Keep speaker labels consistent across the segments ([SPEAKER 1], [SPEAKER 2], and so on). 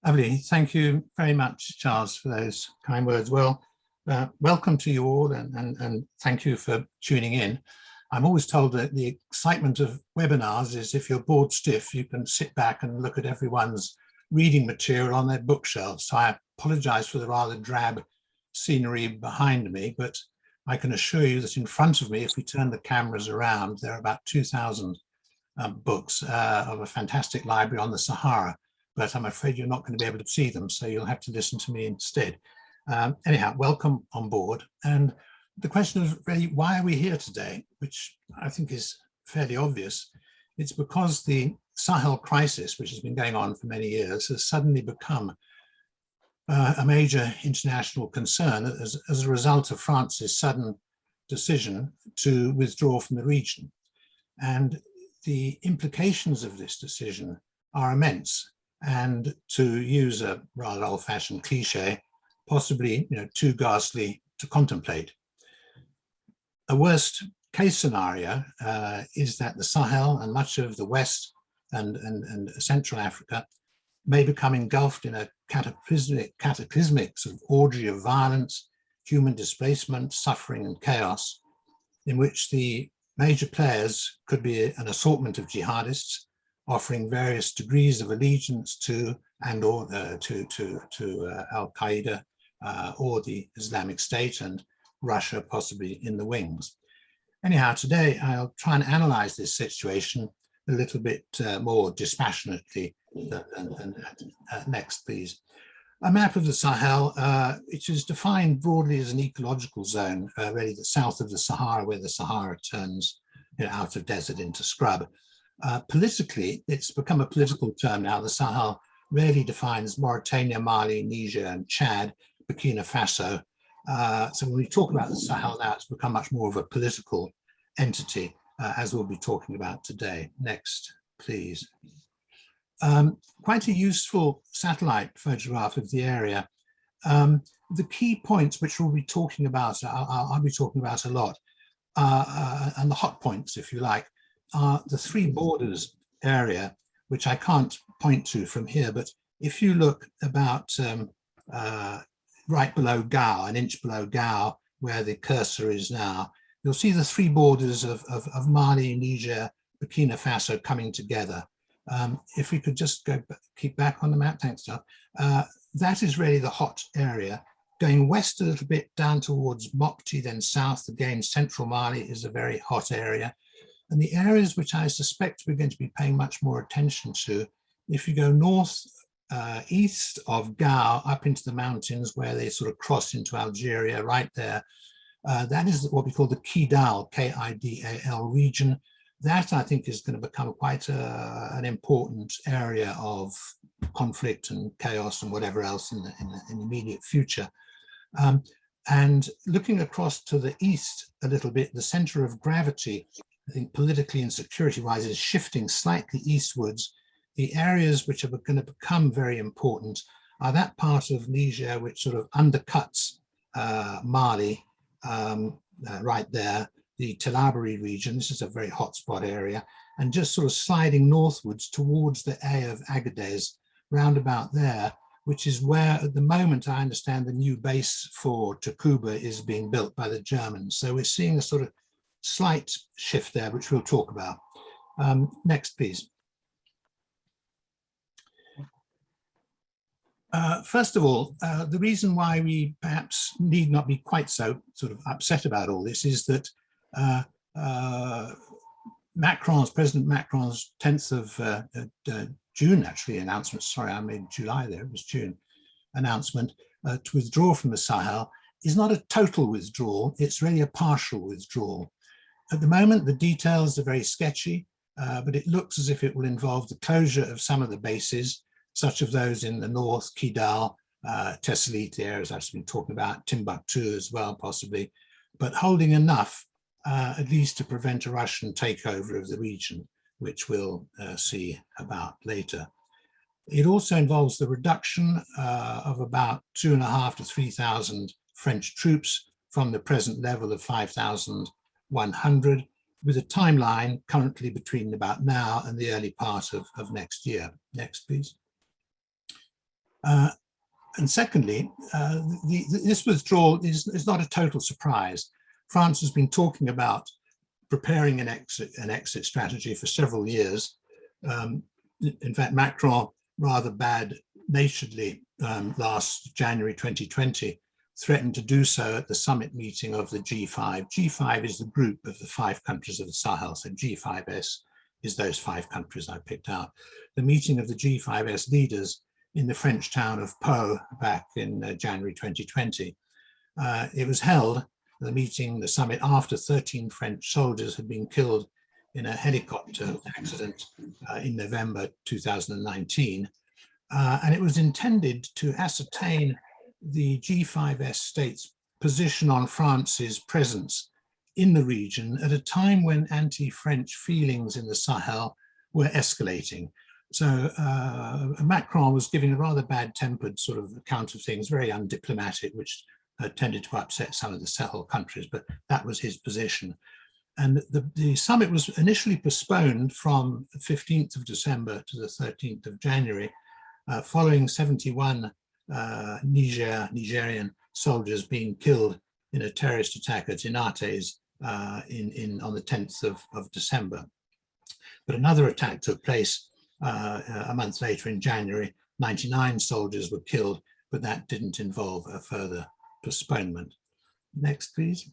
[SPEAKER 1] Lovely. Thank you very much, Charles, for those kind words. Well, welcome to you all, and thank you for tuning in. I'm always told that the excitement of webinars is if you're bored stiff, you can sit back and look at everyone's reading material on their bookshelves. So I apologize for the rather drab scenery behind me, but I can assure you that in front of me, if we turn the cameras around, there are about 2,000 books of a fantastic library on the Sahara. But I'm afraid you're not going to be able to see them, so you'll have to listen to me instead. Anyhow, welcome on board. And the question is really, why are we here today? Which I think is fairly obvious. It's because the Sahel crisis, which has been going on for many years, has suddenly become a major international concern as a result of France's sudden decision to withdraw from the region. And the implications of this decision are immense. And to use a rather old-fashioned cliche, possibly too ghastly to contemplate. A worst case scenario is that the Sahel and much of the West and Central Africa may become engulfed in a cataclysmic sort of orgy of violence, human displacement, suffering, and chaos, in which the major players could be an assortment of jihadists offering various degrees of allegiance to Al Qaeda or the Islamic State, and Russia possibly in the wings. Anyhow, today I'll try and analyze this situation a little bit more dispassionately. Next, please. A map of the Sahel, which is defined broadly as an ecological zone, really the south of the Sahara, where the Sahara turns out of desert into scrub. Politically, it's become a political term now. The Sahel rarely defines Mauritania, Mali, Niger, and Chad, Burkina Faso. So when we talk about the Sahel now, it's become much more of a political entity, as we'll be talking about today. Next, please. Quite a useful satellite photograph of the area. The key points which we'll be talking about, I'll be talking about a lot, and the hot points, if you like, are the three borders area, which I can't point to from here, but if you look about right below Gao, an inch below Gao, where the cursor is now, you'll see the three borders of Mali, Niger, Burkina Faso coming together. If we could just keep back on the map, thanks, John. That is really the hot area. Going west a little bit down towards Mopti, then south again, central Mali is a very hot area. And the areas which I suspect we're going to be paying much more attention to, if you go north, east of Gao up into the mountains where they sort of cross into Algeria right there, that is what we call the Kidal, K-I-D-A-L region. That I think is going to become quite an important area of conflict and chaos and whatever else in the immediate future. And looking across to the east a little bit, the center of gravity, I think politically and security-wise, is shifting slightly eastwards. The areas which are going to become very important are that part of Niger which sort of undercuts Mali, right there, the Talabari region. This is a very hotspot area, and just sort of sliding northwards towards the A of Agadez, round about there, which is where at the moment I understand the new base for Takuba is being built by the Germans. So we're seeing a sort of slight shift there, which we'll talk about. Next, please. First of all, the reason why we perhaps need not be quite so sort of upset about all this is that President Macron's 10th of June, actually, announcement, sorry, I made July there, it was June, announcement to withdraw from the Sahel is not a total withdrawal, it's really a partial withdrawal. At the moment, the details are very sketchy, but it looks as if it will involve the closure of some of the bases, such as those in the north, Kidal, Tessalit, the areas I've been talking about, Timbuktu as well, possibly, but holding enough at least to prevent a Russian takeover of the region, which we'll see about later. It also involves the reduction of about 2,500 to 3,000 French troops from the present level of 5,100, with a timeline currently between about now and the early part of next year. Next, please. And secondly, this withdrawal is not a total surprise. France has been talking about preparing an exit strategy for several years. In fact, Macron rather bad-naturedly last January 2020 threatened to do so at the summit meeting of the G5. G5 is the group of the 5 countries of the Sahel, so G5S is those 5 countries I picked out. The meeting of the G5S leaders in the French town of Pau back in January 2020. It was held, the summit, after 13 French soldiers had been killed in a helicopter accident in November 2019. And it was intended to ascertain the G5S states' position on France's presence in the region at a time when anti-French feelings in the Sahel were escalating. So Macron was giving a rather bad-tempered sort of account of things, very undiplomatic, which tended to upset some of the Sahel countries, but that was his position. And the summit was initially postponed from the 15th of December to the 13th of January, following 71 Nigerian soldiers being killed in a terrorist attack at Inates on the 10th of December. But another attack took place a month later in January. 99 soldiers were killed, but that didn't involve a further postponement. Next, please.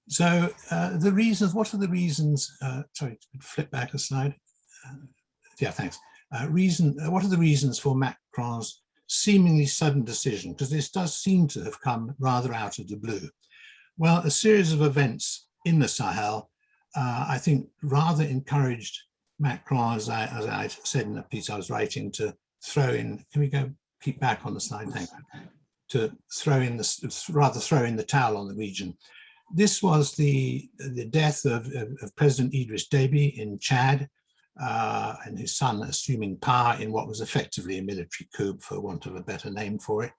[SPEAKER 1] So the reasons, what are the reasons, sorry, flip back a slide. Yeah, thanks. What are the reasons for Macron's seemingly sudden decision? Because this does seem to have come rather out of the blue. Well, a series of events in the Sahel, I think, rather encouraged Macron, as I said in the piece I was writing, to throw in, can we go, keep back on the slide, thank you, to throw in the towel on the region. This was the death of President Idriss Déby in Chad, and his son assuming power in what was effectively a military coup, for want of a better name for it.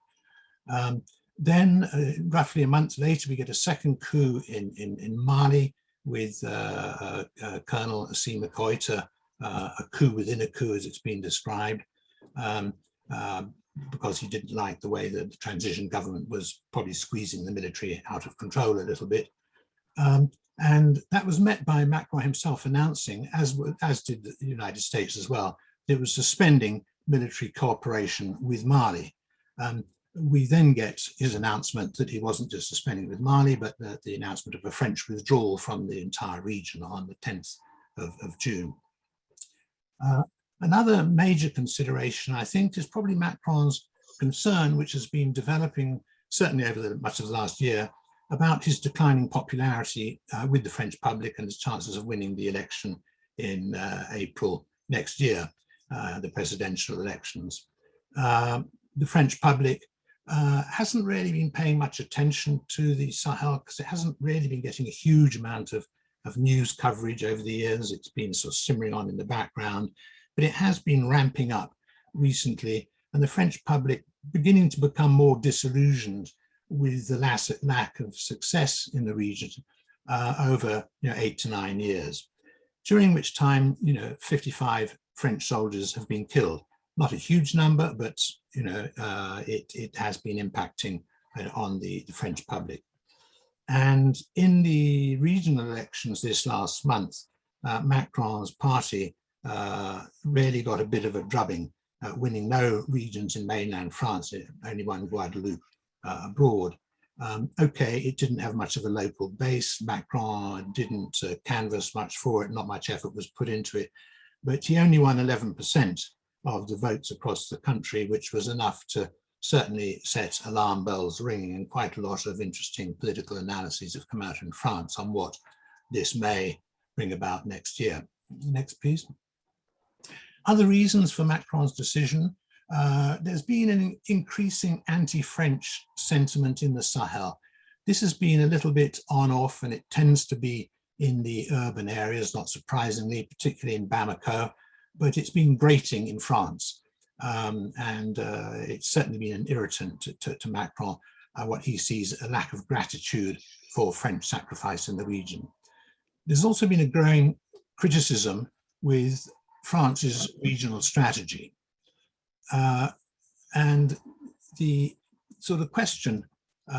[SPEAKER 1] Then roughly a month later, we get a second coup in Mali with Colonel Assimi Goïta, a coup within a coup, as it's been described, because he didn't like the way that the transition government was probably squeezing the military out of control a little bit. And that was met by Macron himself announcing, as did the United States as well, that it was suspending military cooperation with Mali. We then get his announcement that he wasn't just suspending with Mali, but the announcement of a French withdrawal from the entire region on the 10th of June. Another major consideration, I think, is probably Macron's concern, which has been developing certainly over much of the last year, about his declining popularity with the French public and his chances of winning the election in April next year, the presidential elections. The French public hasn't really been paying much attention to the Sahel because it hasn't really been getting a huge amount of news coverage over the years. It's been sort of simmering on in the background, but it has been ramping up recently, and the French public beginning to become more disillusioned with the lack of success in the region over 8 to 9 years, during which time 55 French soldiers have been killed. Not a huge number, but it has been impacting on the French public. And in the regional elections this last month, Macron's party really got a bit of a drubbing, winning no regions in mainland France, only one Guadeloupe abroad. Okay, it didn't have much of a local base. Macron didn't canvass much for it, not much effort was put into it, but he only won 11% of the votes across the country, which was enough to certainly set alarm bells ringing, and quite a lot of interesting political analyses have come out in France on what this may bring about next year. Next, please. Other reasons for Macron's decision. There's been an increasing anti-French sentiment in the Sahel. This has been a little bit on-off, and it tends to be in the urban areas, not surprisingly, particularly in Bamako, but it's been grating in France. And it's certainly been an irritant to Macron, what he sees a lack of gratitude for French sacrifice in the region. There's also been a growing criticism with France's regional strategy. And the sort of question,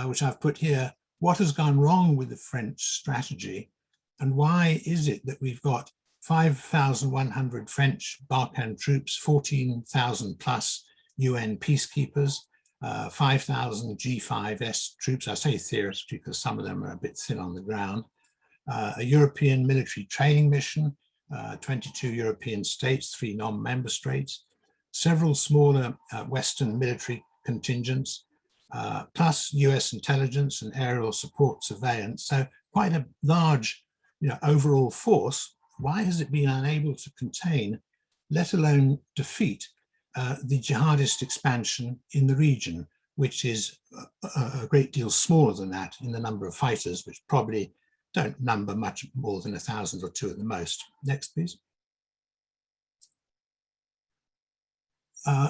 [SPEAKER 1] which I've put here, what has gone wrong with the French strategy? And why is it that we've got 5,100 French Barkhane troops, 14,000 plus UN peacekeepers, 5,000 G5S troops, I say theoretically because some of them are a bit thin on the ground, a European military training mission, 22 European states, 3 non-member states, several smaller Western military contingents, plus US intelligence and aerial support surveillance. So quite a large overall force. Why has it been unable to contain, let alone defeat, the jihadist expansion in the region, which is a great deal smaller than that in the number of fighters, which probably don't number much more than 1,000 or 2 at the most. Next, please.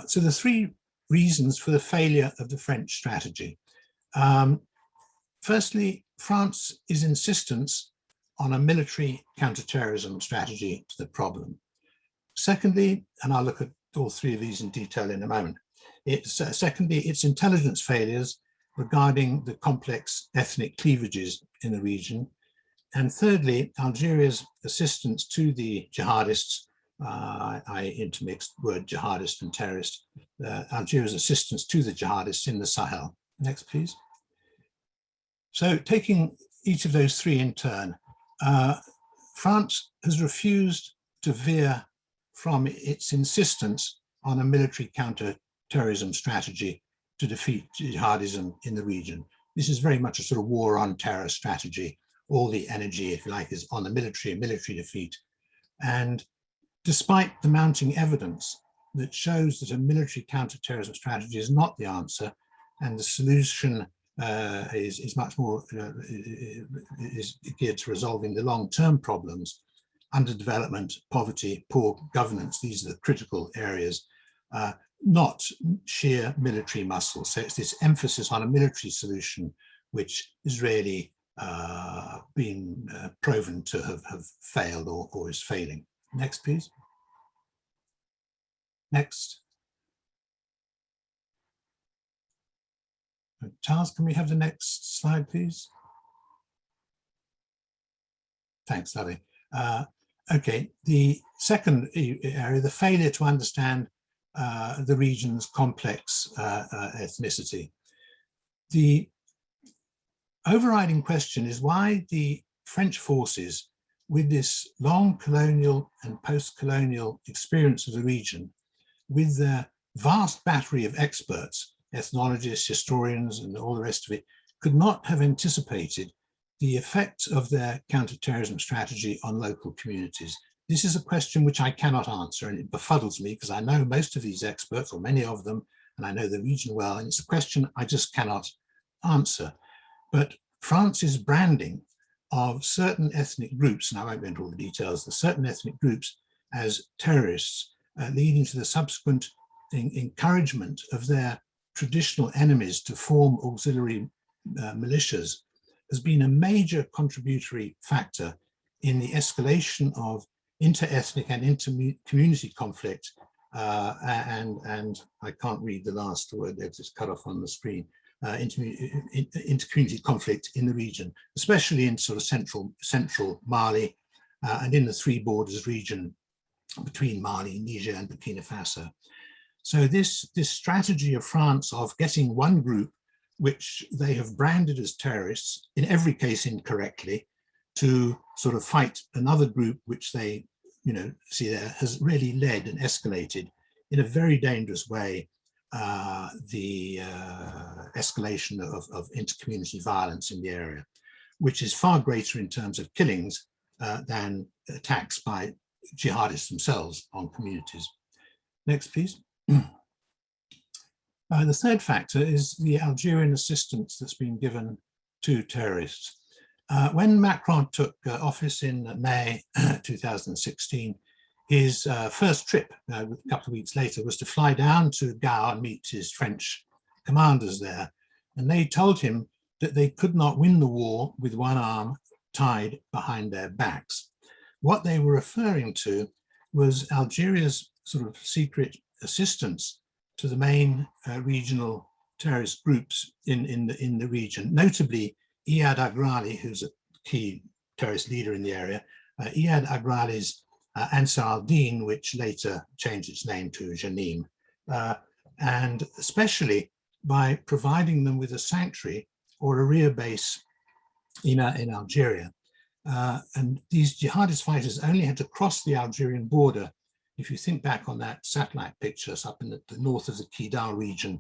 [SPEAKER 1] So the 3 reasons for the failure of the French strategy. Firstly, France's insistence on a military counterterrorism strategy to the problem. Secondly, and I'll look at all 3 of these in detail in a moment. Secondly, its intelligence failures regarding the complex ethnic cleavages in the region. And thirdly, Algeria's assistance to the jihadists, I intermixed word jihadist and terrorist, Algeria's assistance to the jihadists in the Sahel. Next, please. So taking each of those 3 in turn, France has refused to veer from its insistence on a military counter-terrorism strategy to defeat jihadism in the region. This is very much a sort of war on terror strategy. All the energy, if you like, is on the military and military defeat. And despite the mounting evidence that shows that a military counter-terrorism strategy is not the answer, and the solution is much more is geared to resolving the long-term problems, underdevelopment, poverty, poor governance. These are the critical areas, not sheer military muscle. So it's this emphasis on a military solution which is really been proven to have failed or is failing. Next, please. Next. Charles, can we have the next slide, please? Thanks, Lovely. Okay, the second area, the failure to understand the region's complex ethnicity. The overriding question is why the French forces, with this long colonial and post-colonial experience of the region, with their vast battery of experts, ethnologists, historians, and all the rest of it, could not have anticipated the effects of their counterterrorism strategy on local communities. This is a question which I cannot answer, and it befuddles me because I know most of these experts, or many of them, and I know the region well, and it's a question I just cannot answer. But France's branding of certain ethnic groups, and I won't go into all the details, the certain ethnic groups as terrorists, leading to the subsequent encouragement of their traditional enemies to form auxiliary militias, has been a major contributory factor in the escalation of inter-ethnic and inter-community conflict, and I can't read the last word, it's cut off on the screen, inter-community conflict in the region, especially in sort of central Mali and in the Three Borders region between Mali, Niger, and Burkina Faso. So this strategy of France of getting one group, which they have branded as terrorists, in every case incorrectly, to sort of fight another group which they, see there, has really led and escalated in a very dangerous way the escalation of inter-community violence in the area, which is far greater in terms of killings than attacks by jihadists themselves on communities. Next, please. The third factor is the Algerian assistance that's been given to terrorists. When Macron took office in May 2016, his first trip, a couple of weeks later, was to fly down to Gao and meet his French commanders there. And they told him that they could not win the war with one arm tied behind their backs. What they were referring to was Algeria's sort of secret assistance to the main regional terrorist groups in the region, notably Iyad Agrali, who's a key terrorist leader in the area. Iyad Agrali's Ansar al-Din, which later changed its name to Janim, and especially by providing them with a sanctuary or a rear base in Algeria. And these jihadist fighters only had to cross the Algerian border. If you think back on that satellite pictures up in the north of the Kidal region,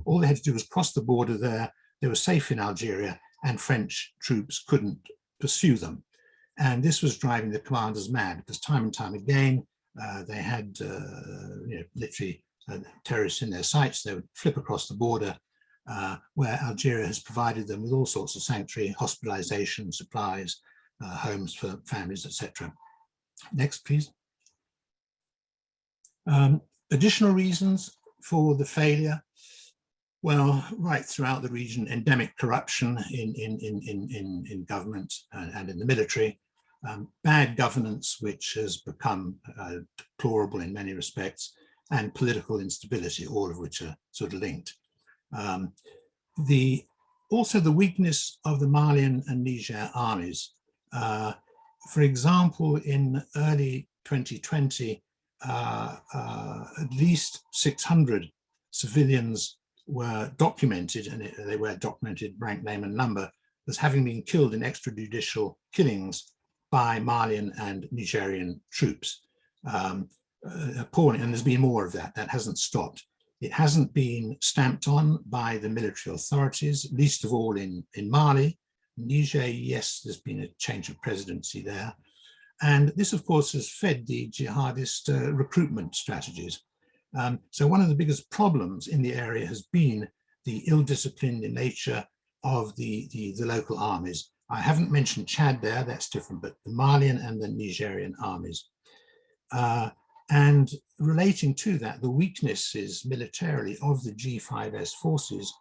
[SPEAKER 1] all they had to do was cross the border there. They were safe in Algeria, and French troops couldn't pursue them. And this was driving the commanders mad, because time and time again, they had literally terrorists in their sights. They would flip across the border, where Algeria has provided them with all sorts of sanctuary, hospitalization, supplies, homes for families, etc. Next, please. Additional reasons for the failure. Well, right throughout the region, endemic corruption in government and in the military, bad governance, which has become deplorable in many respects, and political instability, all of which are sort of linked. Also the weakness of the Malian and Niger armies. For example, in early 2020, at least 600 civilians were documented, and they were documented rank, name and number, as having been killed in extrajudicial killings by Malian and Nigerian troops. Appalling, and there's been more of that. That hasn't stopped. It hasn't been stamped on by the military authorities, least of all in Mali. Niger, yes, there's been a change of presidency there. And this, of course, has fed the jihadist recruitment strategies. So one of the biggest problems in the area has been the ill-disciplined nature of the local armies. I haven't mentioned Chad there, that's different, but the Malian and the Nigerian armies. And relating to that, the weaknesses militarily of the G5S forces,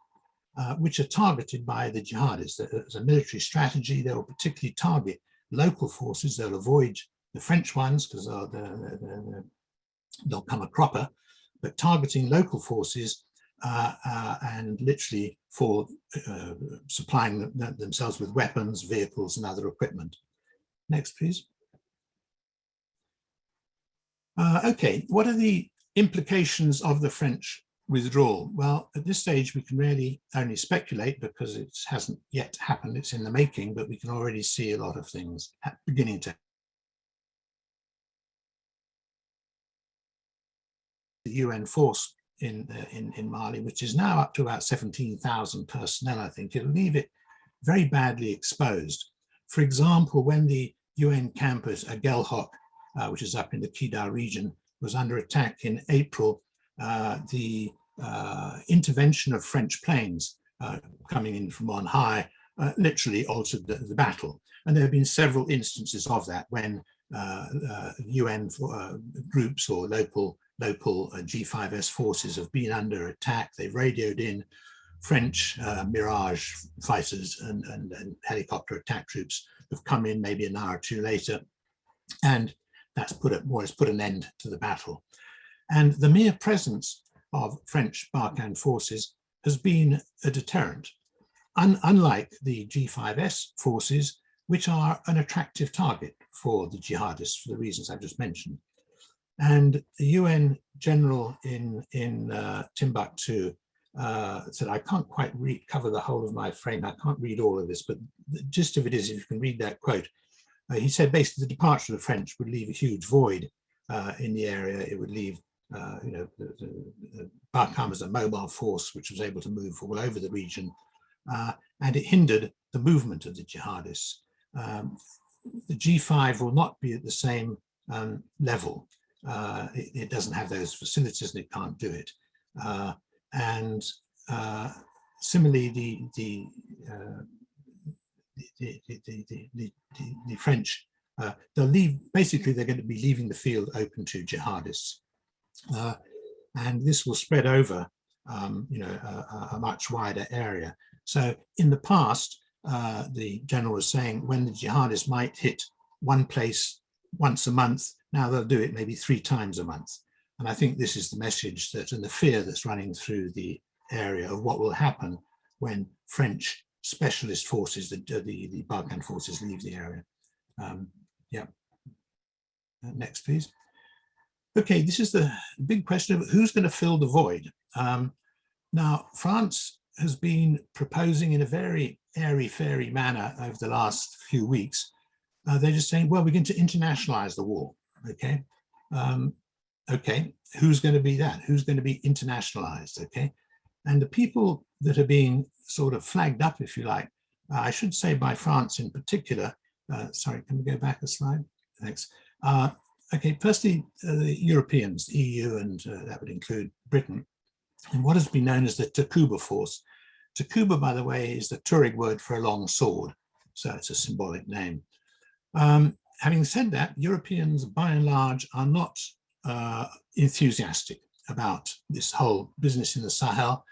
[SPEAKER 1] which are targeted by the jihadists. As a military strategy, they will particularly target local forces. They'll avoid the French ones because they'll come a cropper, but targeting local forces and literally for supplying themselves with weapons, vehicles, and other equipment. Next, please. Okay, what are the implications of the French withdrawal? Well, at this stage, we can really only speculate because it hasn't yet happened. It's in the making, but we can already see a lot of things beginning to. The UN force in Mali, which is now up to about 17,000 personnel, I think, it'll leave it very badly exposed. For example, when the UN camp at Aguelhok, which is up in the Kidal region, was under attack in April, the intervention of French planes coming in from on high literally altered the battle. And there have been several instances of that when UN groups or local G5S forces have been under attack. They've radioed in French Mirage fighters and helicopter attack troops have come in maybe an hour or two later, and that's put an end to the battle. And the mere presence of French Barkhane forces has been a deterrent, unlike the G5S forces, which are an attractive target for the jihadists for the reasons I've just mentioned. And the UN general in Timbuktu said, I can't quite cover the whole of my frame, I can't read all of this, but the gist of it is, if you can read that quote, he said basically the departure of the French would leave a huge void in the area. It would leave, the Barkhane as a mobile force which was able to move all over the region, and it hindered the movement of the jihadists. The G5 will not be at the same level. It doesn't have those facilities and it can't do it. And similarly, the French, they'll leave, basically they're going to be leaving the field open to jihadists. And this will spread over, a much wider area. So in the past, the general was saying when the jihadists might hit one place once a month, now they'll do it maybe 3 times a month. And I think this is the message that, and the fear that's running through the area of what will happen when French specialist forces, the Balkan forces, leave the area. Yeah. Next, please. Okay, this is the big question of who's going to fill the void. Now, France has been proposing in a very airy-fairy manner over the last few weeks. They're just saying, well, we're going to internationalize the war, okay? Okay, who's going to be that? Who's going to be internationalized, okay? And the people that are being sort of flagged up, if you like, I should say by France in particular, sorry, can we go back a slide? Thanks. Okay, firstly, the Europeans, the EU, and that would include Britain, and what has been known as the Takuba force. Takuba, by the way, is the Tuareg word for a long sword, so it's a symbolic name. Having said that, Europeans, by and large, are not enthusiastic about this whole business in the Sahel.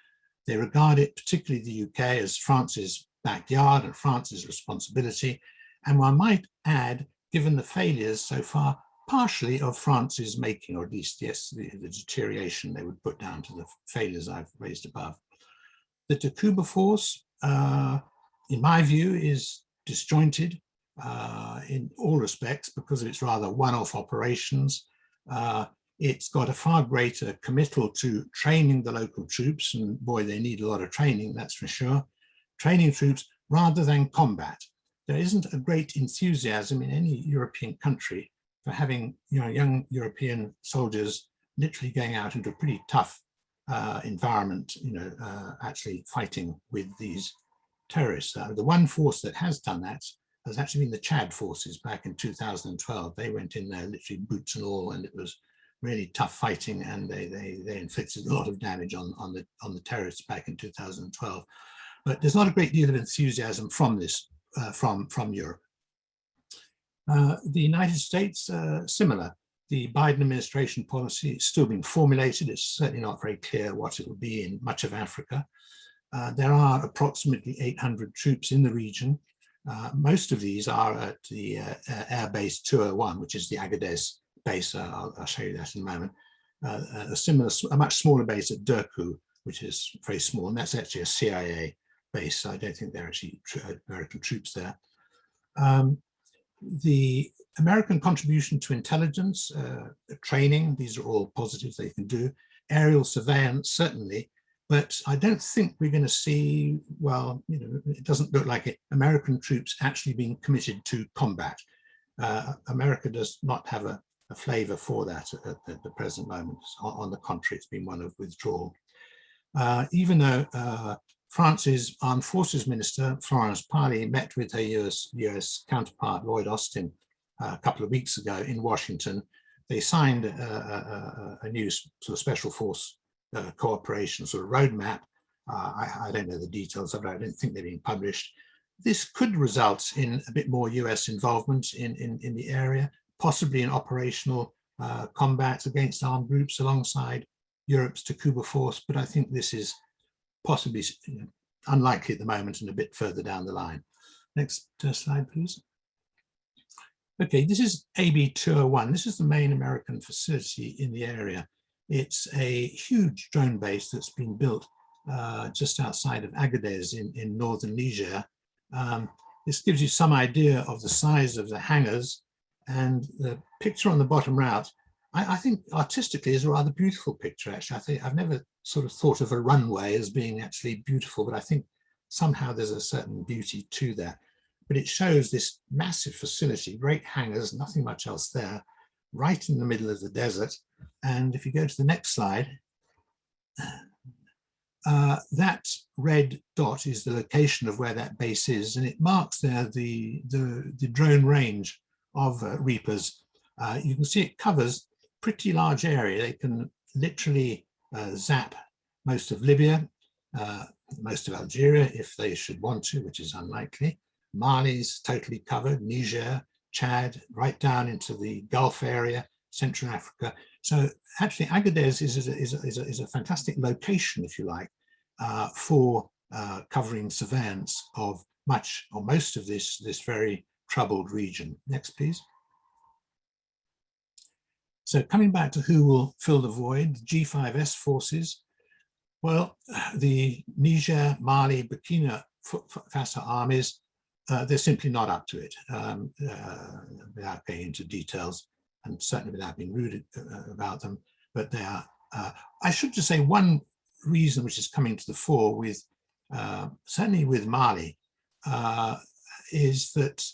[SPEAKER 1] They regard it, particularly the UK, as France's backyard and France's responsibility. And one might add, given the failures so far, partially of France's making, or at least, yes, the deterioration they would put down to the failures I've raised above. The Takuba force, in my view, is disjointed in all respects because of its rather one-off operations. It's got a far greater committal to training the local troops, and boy, they need a lot of training, that's for sure. Training troops rather than combat. There isn't a great enthusiasm in any European country for having young European soldiers literally going out into a pretty tough environment, actually fighting with these terrorists. The one force that has done that has actually been the Chad forces back in 2012. They went in there literally boots and all, and it was really tough fighting, and they inflicted a lot of damage on the terrorists back in 2012. But there's not a great deal of enthusiasm from this from Europe. The United States, similar. The Biden administration policy is still being formulated. It's certainly not very clear what it will be in much of Africa. There are approximately 800 troops in the region. Most of these are at the Air Base 201, which is the Agadez base. I'll show you that in a moment. A much smaller base at Durku, which is very small, and that's actually a CIA base. I don't think there are actually American troops there. The American contribution to intelligence, training, these are all positives they can do. Aerial surveillance, certainly, but I don't think we're going to see, well, it doesn't look like it, American troops actually being committed to combat. America does not have a flavor for that at the present moment. On the contrary, it's been one of withdrawal. Even though France's Armed Forces Minister, Florence Parly, met with her US counterpart, Lloyd Austin, a couple of weeks ago in Washington. They signed a new sort of special force cooperation sort of roadmap. I don't know the details of it. I don't think they're being published. This could result in a bit more US involvement in the area, possibly in operational combat against armed groups alongside Europe's Takuba force, but I think this is possibly unlikely at the moment and a bit further down the line. Next slide, please. Okay, this is AB 201. This is the main American facility in the area. It's a huge drone base that's been built just outside of Agadez in northern Niger. This gives you some idea of the size of the hangars, and the picture on the bottom right, I think artistically is a rather beautiful picture, actually. I've never sort of thought of a runway as being actually beautiful, but I think somehow there's a certain beauty to that. But it shows this massive facility, great hangars, nothing much else there, right in the middle of the desert. And if you go to the next slide, that red dot is the location of where that base is, and it marks there the drone range of Reapers. You can see it covers a pretty large area. They can literally zap most of Libya, most of Algeria if they should want to, which is unlikely. Mali's totally covered, Niger, Chad, right down into the Gulf area, Central Africa. So actually Agadez is a fantastic location, if you like, for covering surveillance of much or most of this very troubled region. Next, please. So coming back to who will fill the void, the G5S forces, well, the Niger, Mali, Burkina Faso armies, they're simply not up to it, without going into details, and certainly without being rude about them. But they are, I should just say, one reason which is coming to the fore with, certainly with Mali, is that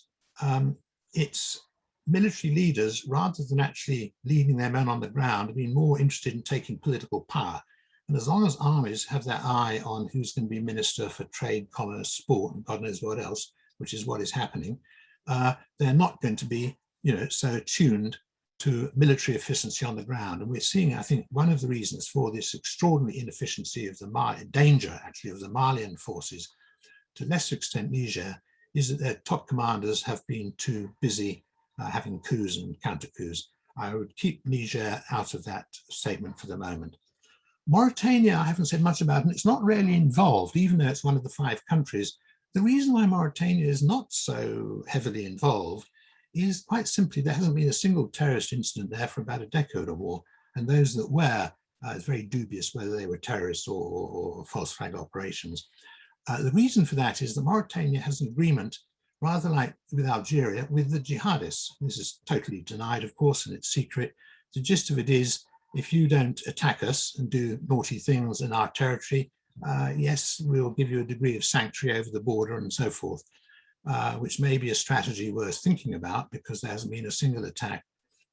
[SPEAKER 1] its military leaders, rather than actually leading their men on the ground, have been more interested in taking political power. And as long as armies have their eye on who's going to be minister for trade, commerce, sport, and God knows what else, which is what is happening, they're not going to be, so attuned to military efficiency on the ground. And we're seeing, I think, one of the reasons for this extraordinary inefficiency of the danger, actually, of the Malian forces, to a lesser extent Niger, is that their top commanders have been too busy having coups and counter coups. I would keep Niger out of that statement for the moment. Mauritania, I haven't said much about, and it's not really involved, even though it's one of the 5 countries. The reason why Mauritania is not so heavily involved is quite simply there hasn't been a single terrorist incident there for about a decade or more, and those that were, it's very dubious whether they were terrorists or false flag operations. The reason for that is that Mauritania has an agreement, rather like with Algeria, with the jihadists. This is totally denied, of course, and it's secret. The gist of it is, if you don't attack us and do naughty things in our territory, yes, we'll give you a degree of sanctuary over the border and so forth, which may be a strategy worth thinking about, because there hasn't been a single attack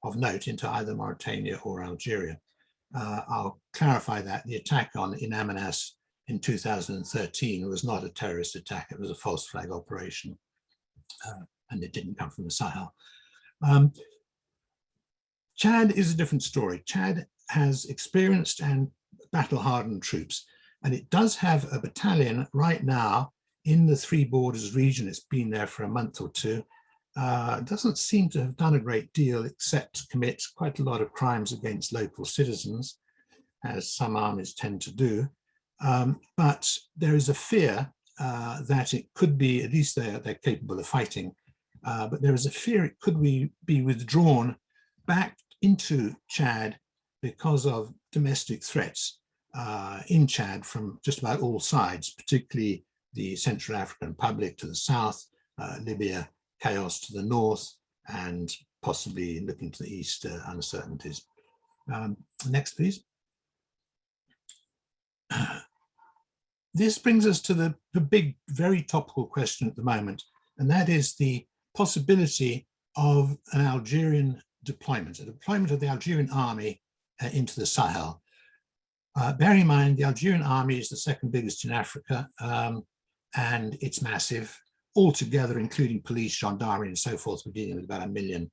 [SPEAKER 1] of note into either Mauritania or Algeria. I'll clarify that the attack in Menas in 2013 was not a terrorist attack, it was a false flag operation, and it didn't come from the Sahel. Chad is a different story. Chad has experienced and battle-hardened troops, and it does have a battalion right now in the Three Borders region. It's been there for a month or two. Doesn't seem to have done a great deal except commit quite a lot of crimes against local citizens, as some armies tend to do. But there is a fear that it could be, at least they're capable of fighting, but there is a fear it could be withdrawn back into Chad because of domestic threats in Chad from just about all sides, particularly the Central African Republic to the south, Libya, chaos to the north, and possibly looking to the east, uncertainties. Next, please. This brings us to the big, very topical question at the moment, and that is the possibility of an Algerian deployment, a deployment of the Algerian army into the Sahel. Bear in mind, the Algerian army is the 2nd biggest in Africa, and it's massive. Altogether, including police, gendarmerie, and so forth, we're dealing with about 1 million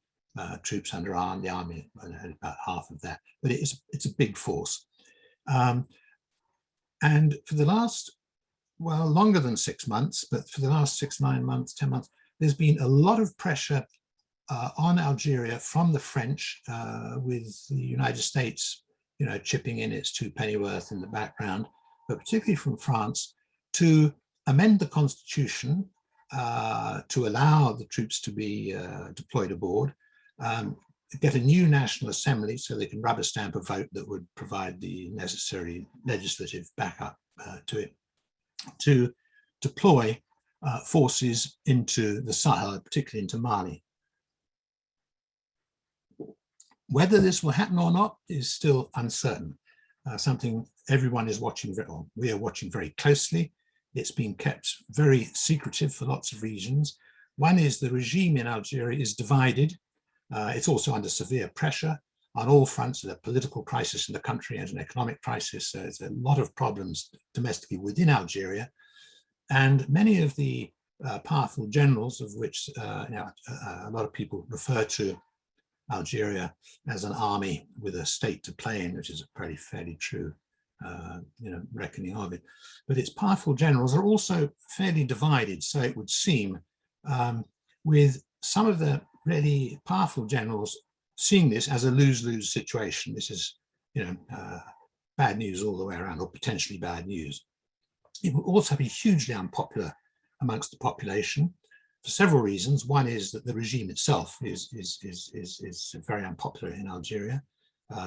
[SPEAKER 1] troops under arm, the army about half of that, but it's a big force. And for the last, well, longer than 6 months, but for the last 6, 9 months, 10 months, there's been a lot of pressure on Algeria from the French, with the United States, chipping in its 2 pennyworth in the background, but particularly from France, to amend the constitution to allow the troops to be deployed aboard, get a new National Assembly so they can rubber stamp a vote that would provide the necessary legislative backup to it, to deploy forces into the Sahel, particularly into Mali. Whether this will happen or not is still uncertain, something everyone is watching, or we are watching very closely. It's been kept very secretive for lots of reasons. One is the regime in Algeria is divided. It's also under severe pressure on all fronts. There's a political crisis in the country and an economic crisis. So there's a lot of problems domestically within Algeria. And many of the powerful generals, of which a lot of people refer to Algeria as an army with a state to play in, which is a fairly true reckoning of it. But its powerful generals are also fairly divided, so it would seem, with some of the really powerful generals seeing this as a lose-lose situation. This is, bad news all the way around, or potentially bad news. It will also be hugely unpopular amongst the population for several reasons. One is that the regime itself is very unpopular in Algeria.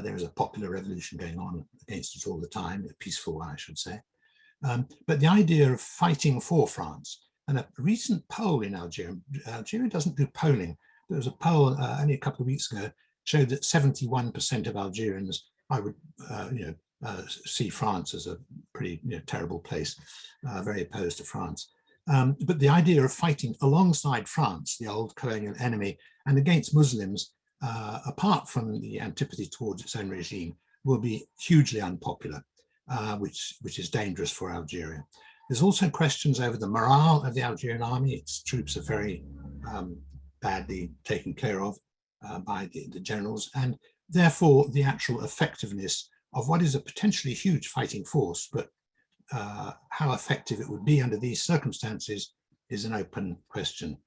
[SPEAKER 1] There is a popular revolution going on against it all the time, a peaceful one, I should say. But the idea of fighting for France, and a recent poll in Algeria, Algeria doesn't do polling. There was a poll only a couple of weeks ago, showed that 71% of Algerians, I would see France as a pretty terrible place, very opposed to France. But the idea of fighting alongside France, the old colonial enemy, and against Muslims, apart from the antipathy towards its own regime, will be hugely unpopular, which is dangerous for Algeria. There's also questions over the morale of the Algerian army. Its troops are very badly taken care of by the generals, and therefore the actual effectiveness of what is a potentially huge fighting force, but how effective it would be under these circumstances is an open question.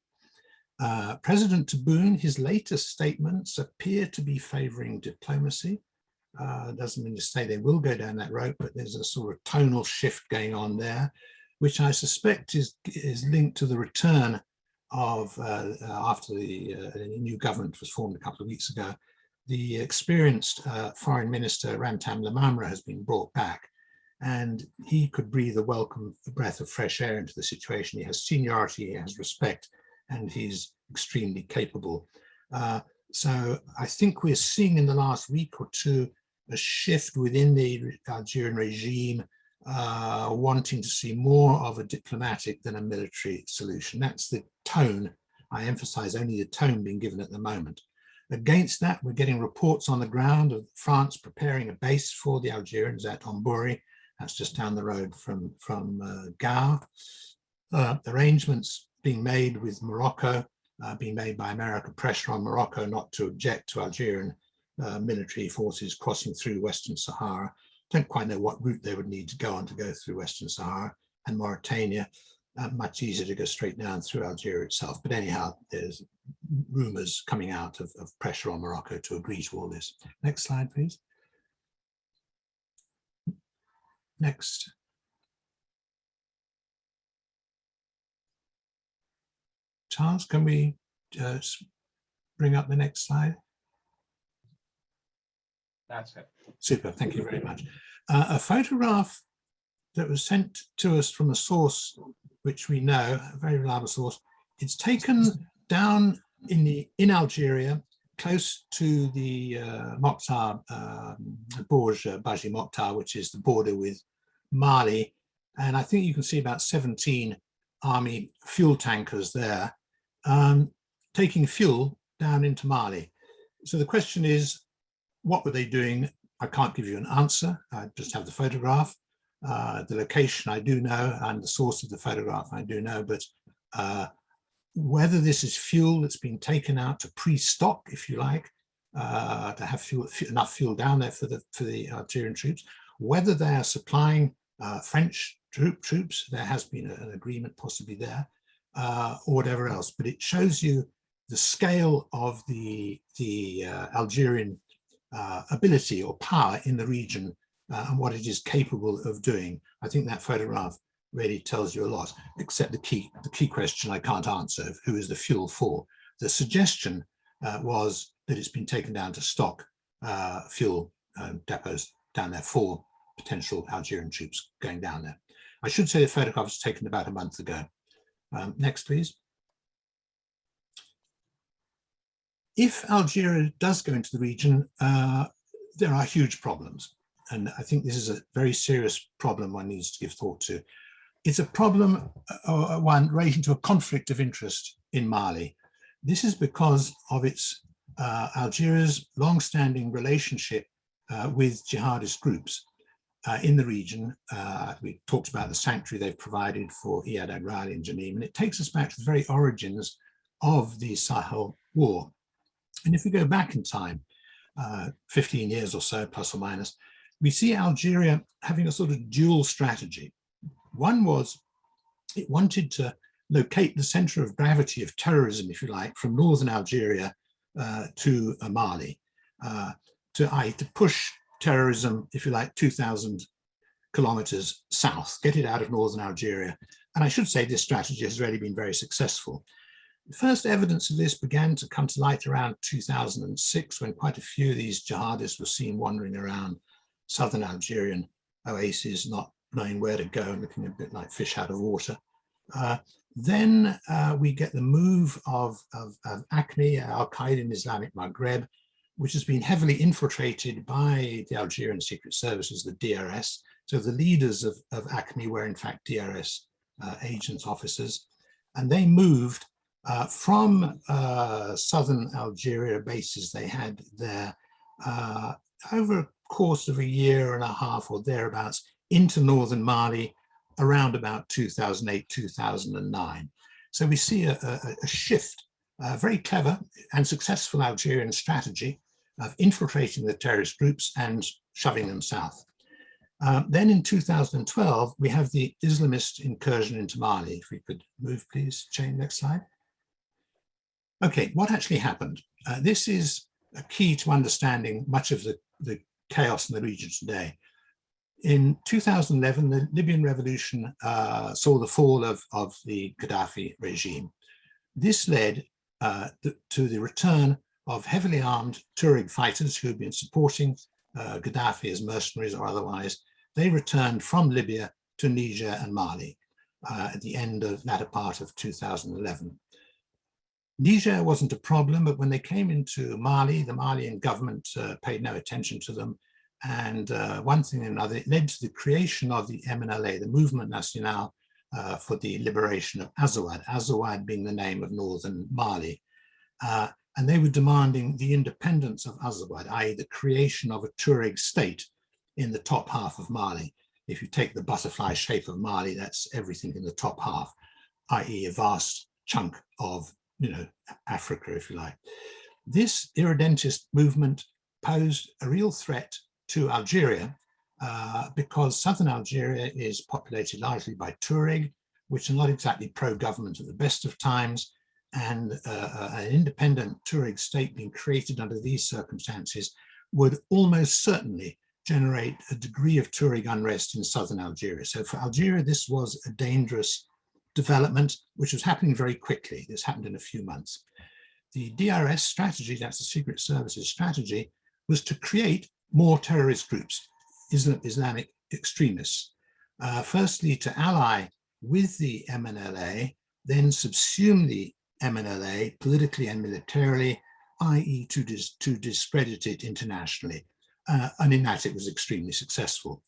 [SPEAKER 1] President Tebboune, his latest statements appear to be favoring diplomacy. Doesn't mean to say they will go down that road, but there's a sort of tonal shift going on there, which I suspect is linked to the return of, after the new government was formed a couple of weeks ago, the experienced foreign minister Ramtam Lamamra has been brought back, and he could breathe a welcome breath of fresh air into the situation. He has seniority, he has respect, and he's extremely capable. So I think we're seeing in the last week or two a shift within the Algerian regime, wanting to see more of a diplomatic than a military solution. That's the tone. I emphasize only the tone being given at the moment. Against that, we're getting reports on the ground of France preparing a base for the Algerians at Ombouri. That's just down the road from Gao. Arrangements being made with Morocco, being made by America, pressure on Morocco not to object to Algerian military forces crossing through Western Sahara. Don't quite know what route they would need to go on to go through Western Sahara and Mauritania. Much easier to go straight down through Algeria itself. But anyhow, there's rumors coming out of pressure on Morocco to agree to all this. Next slide, please. Next. Charles, can we bring up the next slide?
[SPEAKER 2] That's it.
[SPEAKER 1] Super, thank you very much. A photograph that was sent to us from a source which we know, a very reliable source. It's taken down in Algeria, close to the Mokhtar, Bourj Baji Mokhtar, which is the border with Mali. And I think you can see about 17 army fuel tankers there, taking fuel down into Mali. So the question is, what were they doing? I can't give you an answer. I just have the photograph. The location I do know, and the source of the photograph I do know, but whether this is fuel that's been taken out to pre-stock, if you like, to have fuel, enough fuel down there for the Algerian troops, whether they are supplying French troops, there has been an agreement possibly there, or whatever else. But it shows you the scale of the Algerian ability or power in the region, and what it is capable of doing. I think that photograph really tells you a lot, except the key question I can't answer, who is the fuel for? The suggestion was that it's been taken down to stock fuel depots down there for potential Algerian troops going down there. I should say the photograph was taken about a month ago. Next, please. If Algeria does go into the region, there are huge problems. And I think this is a very serious problem one needs to give thought to. It's a problem, one relating to a conflict of interest in Mali. This is because of its Algeria's long-standing relationship with jihadist groups in the region. We talked about the sanctuary they've provided for Iyad Agrali and Jenin, and it takes us back to the very origins of the Sahel war. And if we go back in time, 15 years or so, plus or minus, we see Algeria having a sort of dual strategy. One was it wanted to locate the center of gravity of terrorism, if you like, from northern Algeria to Mali, to push terrorism, if you like, 2,000 kilometers south, get it out of northern Algeria. And I should say this strategy has really been very successful. The first evidence of this began to come to light around 2006, when quite a few of these jihadists were seen wandering around southern Algerian oases, not knowing where to go, looking a bit like fish out of water. Then we get the move of ACME, Al-Qaeda in Islamic Maghreb, which has been heavily infiltrated by the Algerian secret services, the DRS. So the leaders of ACME were in fact DRS agents, officers, and they moved from southern Algeria bases they had there over a course of a year and a half or thereabouts into northern Mali around about 2008, 2009. So we see a shift, a very clever and successful Algerian strategy of infiltrating the terrorist groups and shoving them south. Then in 2012, we have the Islamist incursion into Mali. If we could move, please, next slide. Okay, what actually happened? This is a key to understanding much of the chaos in the region today. In 2011, the Libyan revolution saw the fall of the Gaddafi regime. This led to the return of heavily armed Tuareg fighters who had been supporting Gaddafi as mercenaries or otherwise. They returned from Libya to Niger and Mali at the end of latter part of 2011. Niger wasn't a problem, but when they came into Mali, the Malian government paid no attention to them. And one thing and another, it led to the creation of the MNLA, the Movement National for the Liberation of Azawad, Azawad being the name of northern Mali. And they were demanding the independence of Azawad, i.e. the creation of a Tuareg state in the top half of Mali. If you take the butterfly shape of Mali, that's everything in the top half, i.e. a vast chunk of Africa, if you like. This irredentist movement posed a real threat to Algeria because southern Algeria is populated largely by Tuareg, which are not exactly pro-government at the best of times, and an independent Tuareg state being created under these circumstances would almost certainly generate a degree of Tuareg unrest in southern Algeria. So for Algeria, this was a dangerous development, which was happening very quickly. This happened in a few months. The DRS strategy, that's the Secret Services strategy, was to create more terrorist groups, Islamic extremists. Firstly, to ally with the MNLA, then subsume the MNLA politically and militarily, i.e. to discredit it internationally. And in that, it was extremely successful.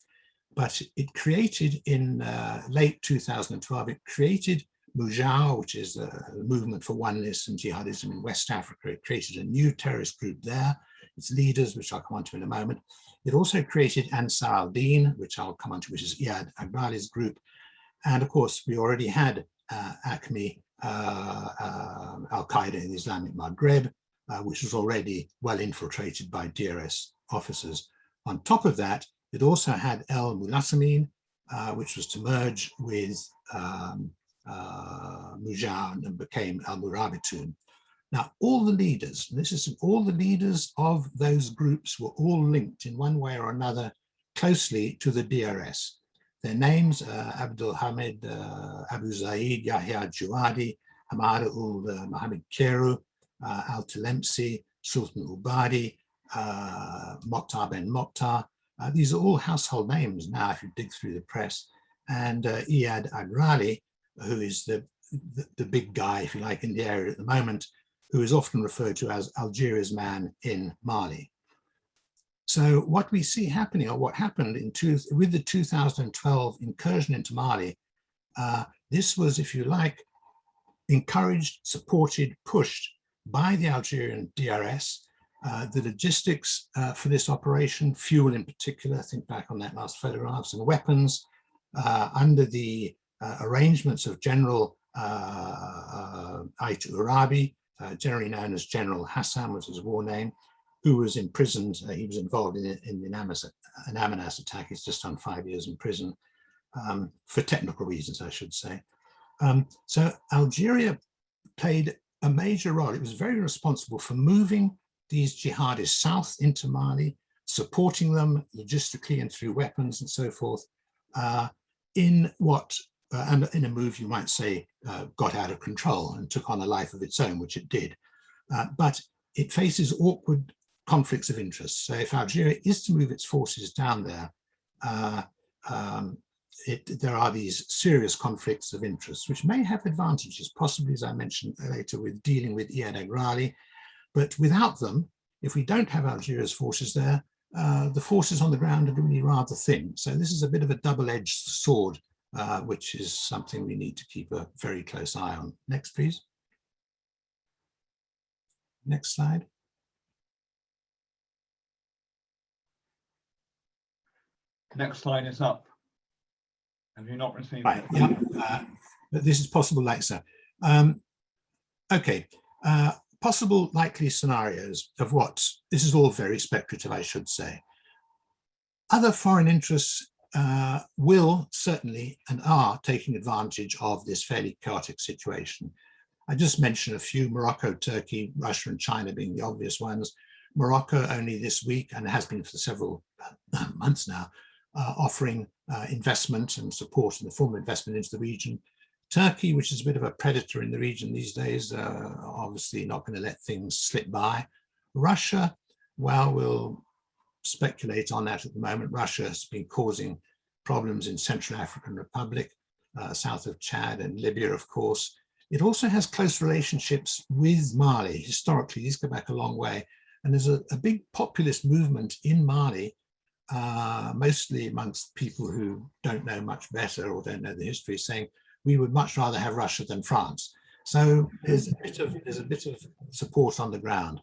[SPEAKER 1] But it created in late 2012, it created Mujah, which is a movement for oneness and jihadism in West Africa. It created a new terrorist group there, its leaders, which I'll come on to in a moment. It also created Ansar al-Din, which I'll come on to, which is Iyad Agrali's group. And of course, we already had ACME, Al-Qaeda in the Islamic Maghreb, which was already well infiltrated by DRS officers. On top of that, it also had El Mulassamin, which was to merge with Mujah and became Al Murabitun. Now, all the leaders, all the leaders of those groups were all linked in one way or another closely to the DRS. Their names, Abdul Hamid Abu Zaid, Yahya Juadi, Hamad ul Mohammed Keru, Al Talemsi, Sultan Ubadi, Mokhtar Ben Mokhtar. These are all household names now if you dig through the press. And Iyad Agrali, who is the big guy, if you like, in the area at the moment, who is often referred to as Algeria's man in Mali. So what we see happening, or what happened with the 2012 incursion into Mali, this was, if you like, encouraged, supported, pushed by the Algerian DRS. The logistics for this operation, fuel in particular, think back on that last photographs, and weapons, under the arrangements of General Ait Urabi, generally known as General Hassan, was his war name, who was imprisoned. He was involved in the Menas attack. He's just done 5 years in prison for technical reasons, I should say. So Algeria played a major role. It was very responsible for moving these jihadists south into Mali, supporting them logistically and through weapons and so forth, in what and in a move you might say got out of control and took on a life of its own, which it did. But it faces awkward conflicts of interest. So if Algeria is to move its forces down there, there are these serious conflicts of interest, which may have advantages, possibly, as I mentioned later, with dealing with Iyad Agrali. But without them, if we don't have Algeria's forces there, the forces on the ground are really rather thin. So this is a bit of a double-edged sword, which is something we need to keep a very close eye on. Next, please. Next slide.
[SPEAKER 2] Next slide is up. Have you not received
[SPEAKER 1] right,
[SPEAKER 2] it?
[SPEAKER 1] Yeah, this is possible like so. Okay, possible likely scenarios of what, this is all very speculative, I should say. Other foreign interests will certainly and are taking advantage of this fairly chaotic situation. I just mentioned a few: Morocco, Turkey, Russia and China being the obvious ones. Morocco only this week, and it has been for several months now, offering investment and support in the form of investment into the region. Turkey, which is a bit of a predator in the region these days, obviously not going to let things slip by. Russia, well, we'll speculate on that at the moment. Russia has been causing problems in Central African Republic, south of Chad and Libya, of course. It also has close relationships with Mali. Historically, these go back a long way. And there's a big populist movement in Mali, mostly amongst people who don't know much better or don't know the history, saying we would much rather have Russia than France. So there's a bit of support on the ground.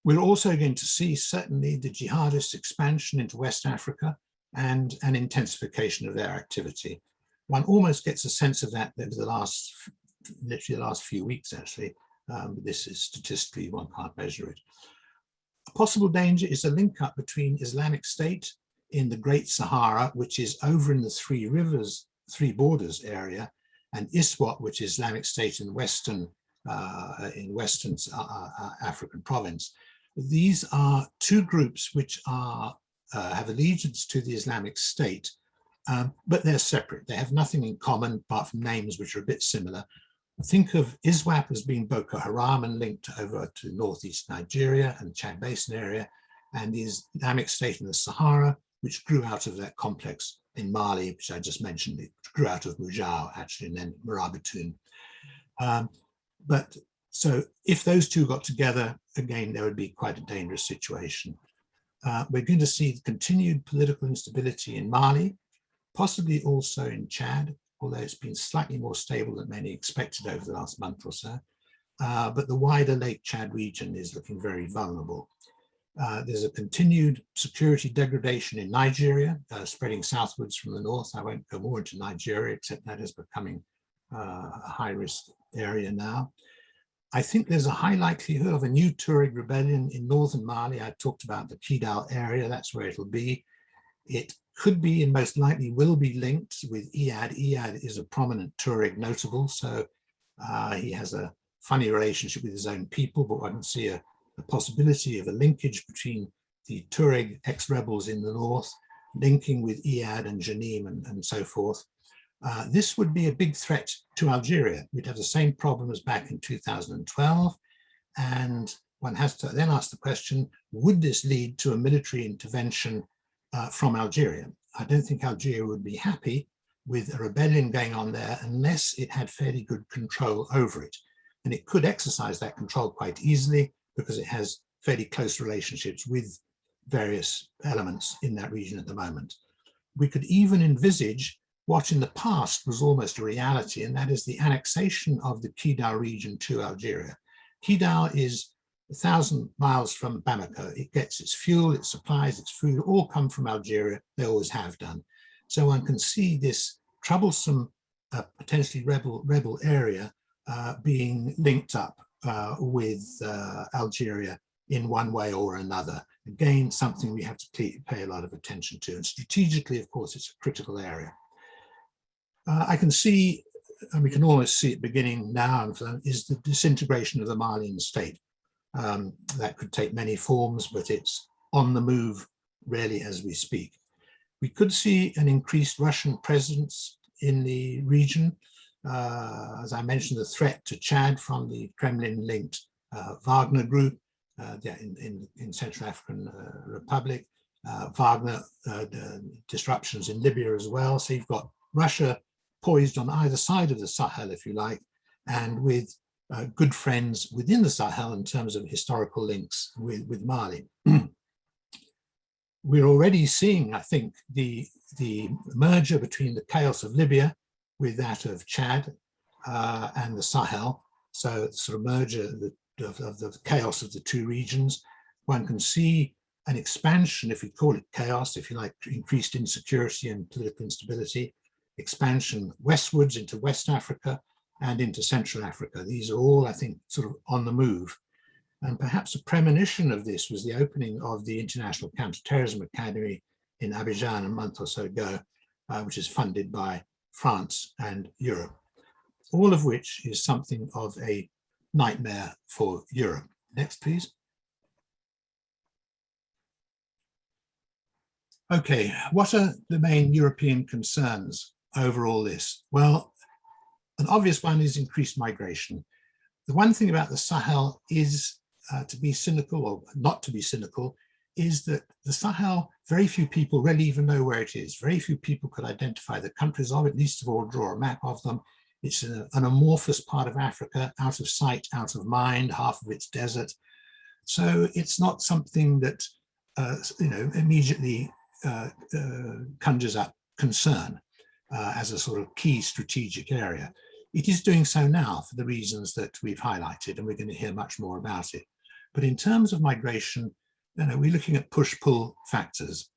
[SPEAKER 1] We're also going to see certainly the jihadist expansion into West Africa and an intensification of their activity. One almost gets a sense of that over the literally the last few weeks, actually. This is statistically, one can't measure it. A possible danger is a link up between Islamic State in the Great Sahara, which is over in the Three Borders area, and ISWAP, which is Islamic State in Western African province. These are two groups which are have allegiance to the Islamic State, but they're separate. They have nothing in common apart from names which are a bit similar. Think of ISWAP as being Boko Haram and linked over to northeast Nigeria and Chad Basin area, and the Islamic State in the Sahara, which grew out of that complex in Mali, which I just mentioned. It grew out of Mujau, actually, and then Marabitoun. But so if those two got together, again, there would be quite a dangerous situation. We're going to see continued political instability in Mali, possibly also in Chad, although it's been slightly more stable than many expected over the last month or so. But the wider Lake Chad region is looking very vulnerable. There's a continued security degradation in Nigeria, spreading southwards from the north. I won't go more into Nigeria, except that is becoming a high-risk area now. I think there's a high likelihood of a new Tuareg rebellion in northern Mali. I talked about the Kidal area, that's where it'll be. It could be, and most likely will be, linked with Iyad. Iyad is a prominent Tuareg notable, so he has a funny relationship with his own people, but one can see a possibility of a linkage between the Tuareg ex-rebels in the north, linking with Iyad and Janim and so forth. This would be a big threat to Algeria. We'd have the same problem as back in 2012. And one has to then ask the question, would this lead to a military intervention from Algeria? I don't think Algeria would be happy with a rebellion going on there unless it had fairly good control over it. And it could exercise that control quite easily because it has fairly close relationships with various elements in that region at the moment. We could even envisage what in the past was almost a reality, and that is the annexation of the Kidal region to Algeria. Kidal is 1,000 miles from Bamako. It gets its fuel, its supplies, its food, all come from Algeria. They always have done. So one can see this troublesome, potentially rebel area being linked up with Algeria in one way or another. Again, something we have to pay a lot of attention to. And strategically, of course, it's a critical area. I can see, and we can almost see it beginning now, is the disintegration of the Malian state. That could take many forms, but it's on the move really as we speak. We could see an increased Russian presence in the region. As I mentioned, the threat to Chad from the Kremlin-linked Wagner group in Central African Republic. Wagner disruptions in Libya as well. So you've got Russia poised on either side of the Sahel, if you like, and with good friends within the Sahel in terms of historical links with Mali. We're already seeing, I think, the merger between the chaos of Libya with that of Chad and the Sahel. So sort of merger of the chaos of the two regions. One can see an expansion, if we call it chaos, if you like, increased insecurity and political instability, expansion westwards into West Africa and into Central Africa. These are all, I think, sort of on the move. And perhaps a premonition of this was the opening of the International Counterterrorism Academy in Abidjan a month or so ago, which is funded by France and Europe, all of which is something of a nightmare for Europe. Next, please. Okay, what are the main European concerns over all this? Well, an obvious one is increased migration. The one thing about the Sahel is, to be cynical or not to be cynical, is that the Sahel, very few people really even know where it is. Very few people could identify the countries of it, least of all draw a map of them. It's an amorphous part of Africa, out of sight, out of mind, half of it's desert. So it's not something that immediately conjures up concern as a sort of key strategic area. It is doing so now for the reasons that we've highlighted, and we're going to hear much more about it. But in terms of migration, we're looking at push-pull factors,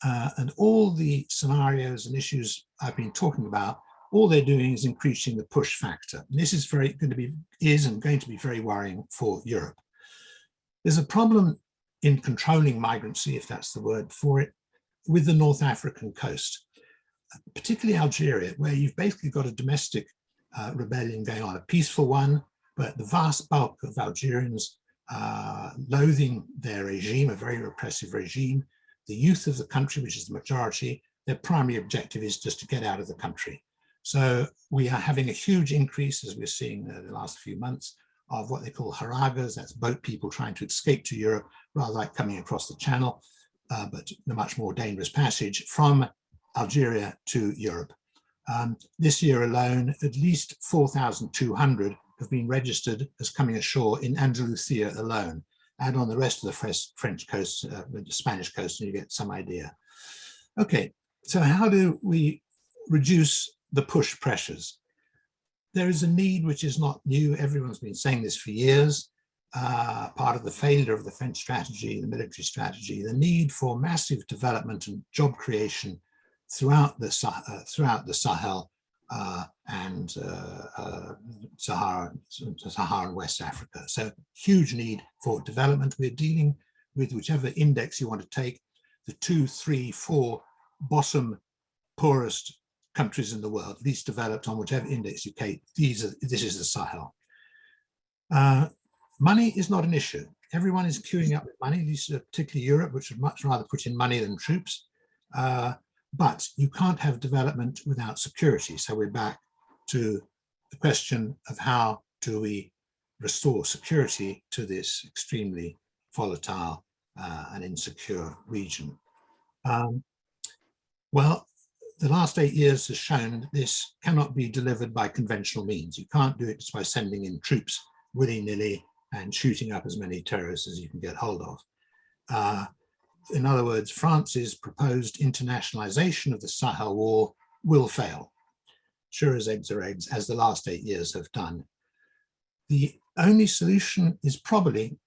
[SPEAKER 1] and all the scenarios and issues I've been talking about, all they're doing is increasing the push factor. And this is going to be very worrying for Europe. There's a problem in controlling migrancy, if that's the word for it, with the North African coast, particularly Algeria, where you've basically got a domestic rebellion going on, a peaceful one, but the vast bulk of Algerians loathing their regime, a very repressive regime. The youth of the country, which is the majority, their primary objective is just to get out of the country. So we are having a huge increase, as we're seeing the last few months, of what they call haragas, that's boat people trying to escape to Europe, rather like coming across the channel, but a much more dangerous passage from Algeria to Europe. This year alone, at least 4,200 have been registered as coming ashore in Andalusia alone. Add on the rest of the French coast, the Spanish coast, and you get some idea. Okay, so how do we reduce the push pressures? There is a need which is not new. Everyone's been saying this for years. Part of the failure of the French strategy, the military strategy, the need for massive development and job creation throughout the Sahel and Sahara and West Africa. So huge need for development. We're dealing with, whichever index you want to take, the 2, 3, 4 bottom poorest countries in the world, least developed on whichever index you take. This is the Sahel. Money is not an issue. Everyone is queuing up with money, particularly Europe, which would much rather put in money than troops. But you can't have development without security. So we're back to the question of how do we restore security to this extremely volatile and insecure region. Well, the last 8 years has shown that this cannot be delivered by conventional means. You can't do it just by sending in troops willy-nilly and shooting up as many terrorists as you can get hold of. In other words, France's proposed internationalization of the Sahel war will fail. Sure as eggs are eggs, as the last 8 years have done. The only solution is probably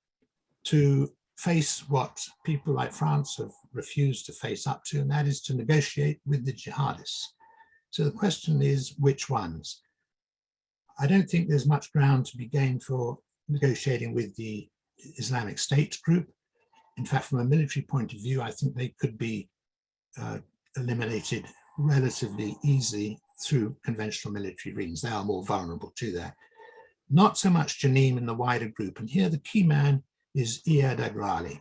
[SPEAKER 1] to face what people like France have refused to face up to, and that is to negotiate with the jihadists. So the question is, which ones? I don't think there's much ground to be gained for negotiating with the Islamic State group. In fact, from a military point of view, I think they could be eliminated relatively easily through conventional military means. They are more vulnerable to that. Not so much Janim in the wider group. And here the key man is Iyad Agrali.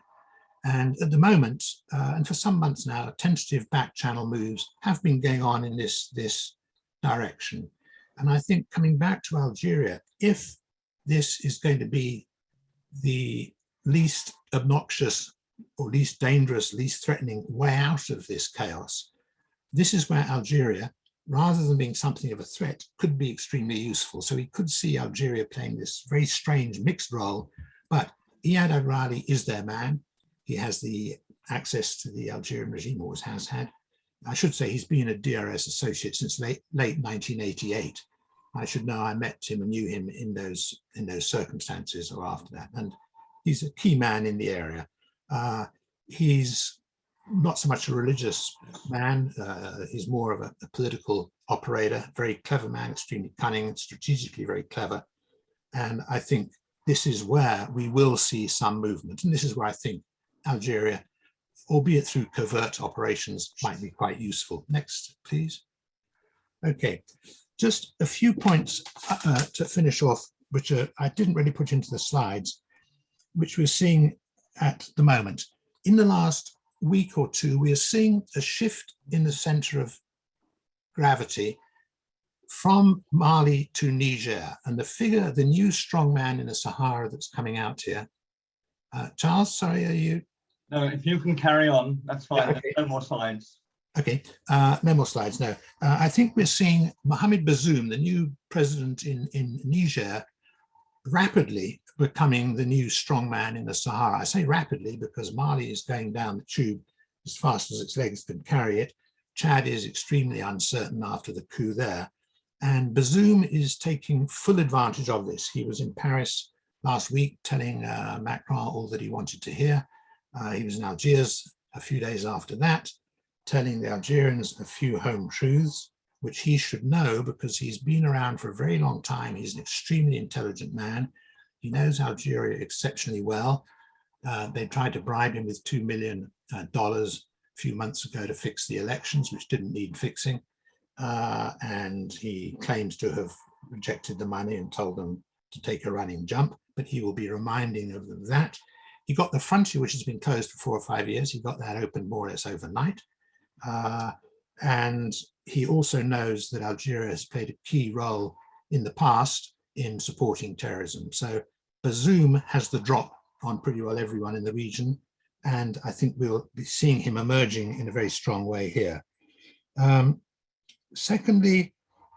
[SPEAKER 1] And at the moment, and for some months now, tentative back channel moves have been going on in this direction. And I think coming back to Algeria, if this is going to be the least obnoxious or least dangerous, least threatening way out of this chaos, this is where Algeria, rather than being something of a threat, could be extremely useful. So we could see Algeria playing this very strange mixed role, but Iyad al-Radi is their man. He has the access to the Algerian regime, always has had. I should say he's been a DRS associate since late 1988. I should know I met him and knew him in those circumstances or after that. And he's a key man in the area. He's not so much a religious man. He's more of a political operator, very clever man, extremely cunning, strategically very clever. And I think this is where we will see some movement. And this is where I think Algeria, albeit through covert operations, might be quite useful. Next, please. Okay, just a few points to finish off, which I didn't really put into the slides, which we're seeing at the moment. In the last week or two, we are seeing a shift in the center of gravity from Mali to Niger, and the new strong man in the Sahara that's coming out here. Charles, sorry, are you?
[SPEAKER 2] No, if you can carry on, that's fine.
[SPEAKER 1] Yeah, okay.
[SPEAKER 2] There's no more slides.
[SPEAKER 1] Okay, no more slides, no. I think we're seeing Mohamed Bazoum, the new president in Niger, rapidly becoming the new strongman in the Sahara. I say rapidly because Mali is going down the tube as fast as its legs can carry it. Chad is extremely uncertain after the coup there. And Bazoum is taking full advantage of this. He was in Paris last week telling Macron all that he wanted to hear. He was in Algiers a few days after that, telling the Algerians a few home truths, which he should know because he's been around for a very long time. He's an extremely intelligent man. He knows Algeria exceptionally well. They tried to bribe him with $2 million a few months ago to fix the elections, which didn't need fixing. And he claims to have rejected the money and told them to take a running jump, but he will be reminding of them that. He got the frontier, which has been closed for 4 or 5 years. He got that open more or less overnight. And he also knows that Algeria has played a key role in the past in supporting terrorism. So Bazoum has the drop on pretty well everyone in the region. And I think we'll be seeing him emerging in a very strong way here. Secondly,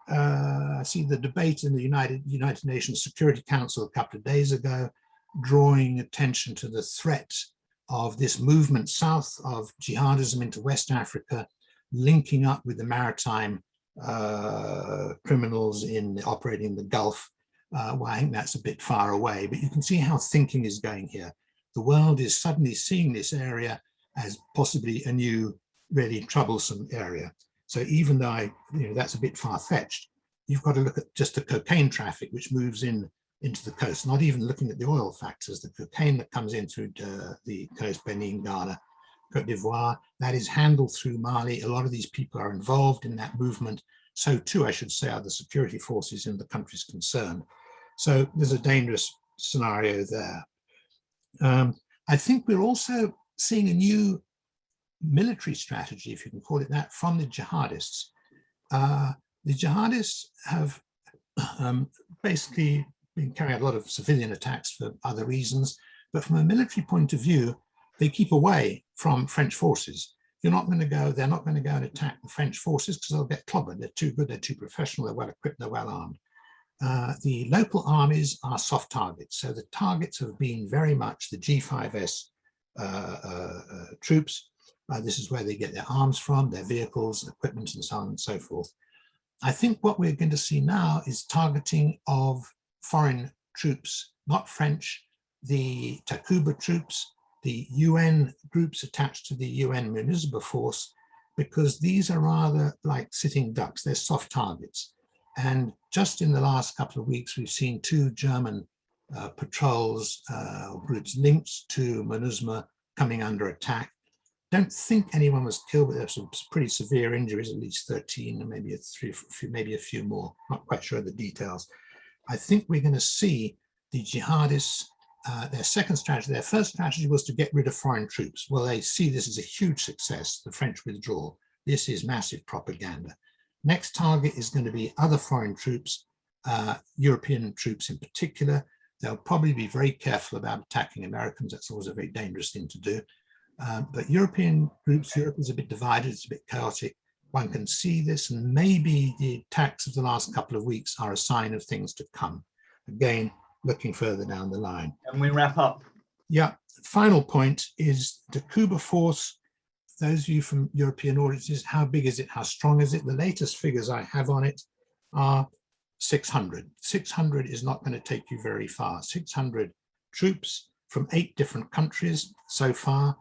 [SPEAKER 1] I see the debate in the United Nations Security Council a couple of days ago, drawing attention to the threat of this movement south of jihadism into West Africa, linking up with the maritime criminals operating in the Gulf. Well, I think that's a bit far away, but you can see how thinking is going here. The world is suddenly seeing this area as possibly a new, really troublesome area. So even though that's a bit far-fetched, you've got to look at just the cocaine traffic, which moves into the coast, not even looking at the oil factors, the cocaine that comes in through the coast, Benin, Ghana, Cote d'Ivoire, that is handled through Mali. A lot of these people are involved in that movement. So too, I should say, are the security forces in the countries concerned. So there's a dangerous scenario there. I think we're also seeing a new military strategy, if you can call it that, from the jihadists. The jihadists have basically been carrying out a lot of civilian attacks for other reasons, but from a military point of view, they keep away from French forces. They're not going to go and attack the French forces because they'll get clobbered. They're too good, they're too professional, they're well equipped, they're well armed. The local armies are soft targets. So the targets have been very much the G5S troops. This is where they get their arms from, their vehicles, equipment, and so on and so forth. I think what we're going to see now is targeting of foreign troops, not French, the Takuba troops, the UN groups attached to the UN Municipal Force, because these are rather like sitting ducks. They're soft targets. And just in the last couple of weeks, we've seen 2 German patrols groups linked to MINUSMA coming under attack. Don't think anyone was killed, but there's some pretty severe injuries, at least 13, and maybe a few more. Not quite sure of the details. I think we're going to see the jihadists their second strategy, their first strategy was to get rid of foreign troops. Well, they see this as a huge success, the French withdrawal. This is massive propaganda. Next target is going to be other foreign troops, European troops in particular. They'll probably be very careful about attacking Americans. That's always a very dangerous thing to do. But European groups, Europe is a bit divided, it's a bit chaotic. One can see this, and maybe the attacks of the last couple of weeks are a sign of things to come. Again, looking further down the line.
[SPEAKER 2] And we wrap up.
[SPEAKER 1] Yeah, final point is the Cuba force. Those of you from European audiences, how big is it? How strong is it? The latest figures I have on it are 600. 600 is not going to take you very far. 600 troops from 8 different countries so far.